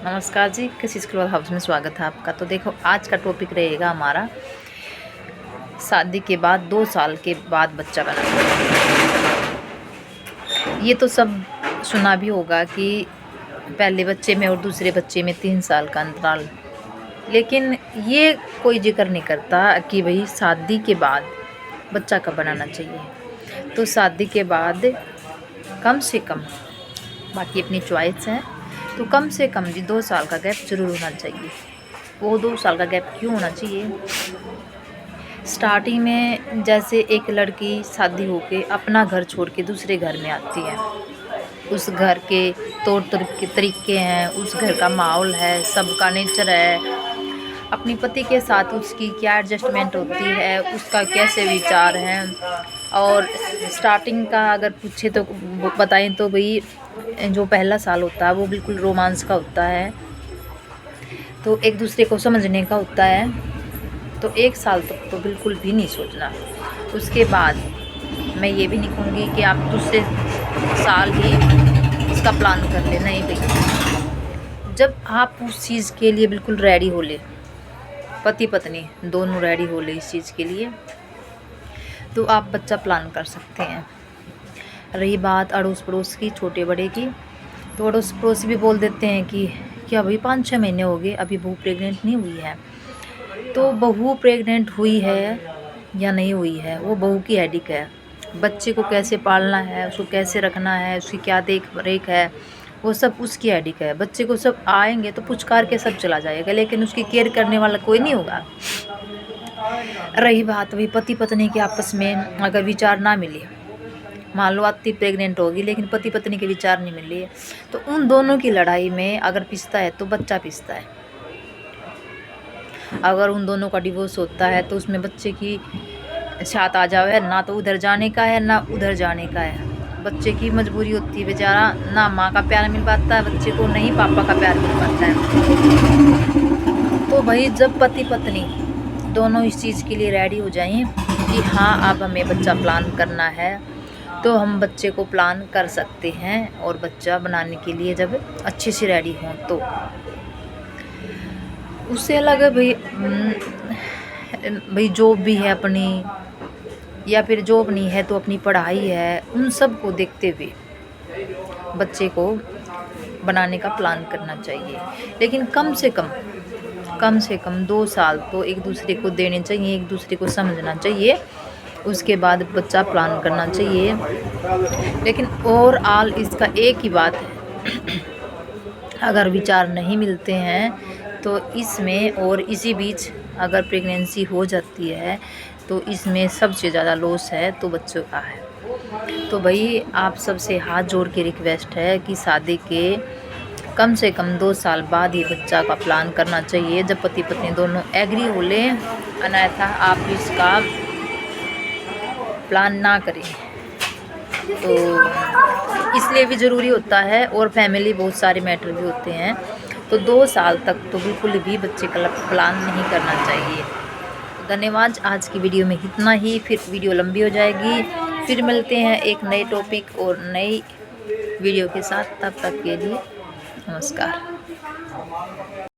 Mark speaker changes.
Speaker 1: नमस्कार जी, किसी close house में स्वागत है आपका। तो देखो, आज का टॉपिक रहेगा हमारा शादी के बाद 2 साल के बाद बच्चा बनाना। ये तो सब सुना भी होगा कि पहले बच्चे में और दूसरे बच्चे में 3 साल का अंतराल, लेकिन ये कोई जिक्र नहीं करता कि भाई शादी के बाद बच्चा कब बनाना चाहिए। तो शादी के बाद कम से कम, बाकी अपनी चॉइस है, तो कम से कम जी 2 साल का गैप ज़रूर होना चाहिए। वो 2 साल का गैप क्यों होना चाहिए? स्टार्टिंग में जैसे एक लड़की शादी होके अपना घर छोड़ के दूसरे घर में आती है, उस घर के तौर तरीके हैं, उस घर का माहौल है, सबका नेचर है, अपनी पति के साथ उसकी क्या एडजस्टमेंट होती है, उसका कैसे विचार हैं। और स्टार्टिंग का अगर पूछे तो बताएं तो भाई जो पहला साल होता है वो बिल्कुल रोमांस का होता है, तो एक दूसरे को समझने का होता है। तो 1 साल तक तो बिल्कुल भी नहीं सोचना। उसके बाद मैं ये भी नहीं कहूँगी कि आप दूसरे साल ही उसका प्लान कर ले, नहीं भाई। जब आप उस चीज़ के लिए बिल्कुल रेडी हो ले, पति पत्नी दोनों रेडी हो ले इस चीज़ के लिए, तो आप बच्चा प्लान कर सकते हैं। रही बात अड़ोस पड़ोस की, छोटे बड़े की, तो अड़ोस पड़ोस भी बोल देते हैं कि क्या भाई 5-6 महीने हो गए, अभी बहू प्रेग्नेंट नहीं हुई है। तो बहू प्रेग्नेंट हुई है या नहीं हुई है, वो बहू की हेडेक है। बच्चे को कैसे पालना है, उसको कैसे रखना है, उसकी क्या देख रेख है, वो सब उसकी हेडेक है। बच्चे को सब आएंगे तो पुचकार के सब चला जाएगा, लेकिन उसकी केयर करने वाला कोई नहीं होगा। रही बात वही पति पत्नी के आपस में अगर विचार ना मिले, मान लो आती प्रेग्नेंट होगी लेकिन पति पत्नी के विचार नहीं मिल रही है, तो उन दोनों की लड़ाई में अगर पिसता है तो बच्चा पिसता है। अगर उन दोनों का डिवोर्स होता है तो उसमें बच्चे की साथ आ जावे, ना तो उधर जाने का है ना उधर जाने का है। बच्चे की मजबूरी होती है बेचारा, ना माँ का प्यार मिल पाता है बच्चे को, नहीं पापा का प्यार मिल पाता है। तो भाई जब पति पत्नी दोनों इस चीज़ के लिए रेडी हो जाएं कि हाँ अब हमें बच्चा प्लान करना है, तो हम बच्चे को प्लान कर सकते हैं। और बच्चा बनाने के लिए जब अच्छे से रेडी हों, तो उससे अलग है भाई जॉब भी है अपनी, या फिर जॉब नहीं है तो अपनी पढ़ाई है, उन सब को देखते हुए बच्चे को बनाने का प्लान करना चाहिए। लेकिन कम से कम 2 साल तो एक दूसरे को देने चाहिए, एक दूसरे को समझना चाहिए, उसके बाद बच्चा प्लान करना चाहिए। लेकिन ओवरऑल इसका एक ही बात है, अगर विचार नहीं मिलते हैं तो इसमें, और इसी बीच अगर प्रेगनेंसी हो जाती है तो इसमें सबसे ज़्यादा लॉस है तो बच्चों का है। तो भाई आप सबसे हाथ जोड़ के रिक्वेस्ट है कि शादी के कम से कम 2 साल बाद ही बच्चा का प्लान करना चाहिए, जब पति पत्नी दोनों एग्री हो लें। अन्यथा आप इसका प्लान ना करें। तो इसलिए भी ज़रूरी होता है, और फैमिली बहुत सारे मैटर भी होते हैं। तो 2 साल तक तो बिल्कुल भी बच्चे का प्लान नहीं करना चाहिए। तो धन्यवाद, आज की वीडियो में इतना ही। फिर वीडियो लंबी हो जाएगी, फिर मिलते हैं एक नए टॉपिक और नई वीडियो के साथ। तब तक के लिए नमस्कार।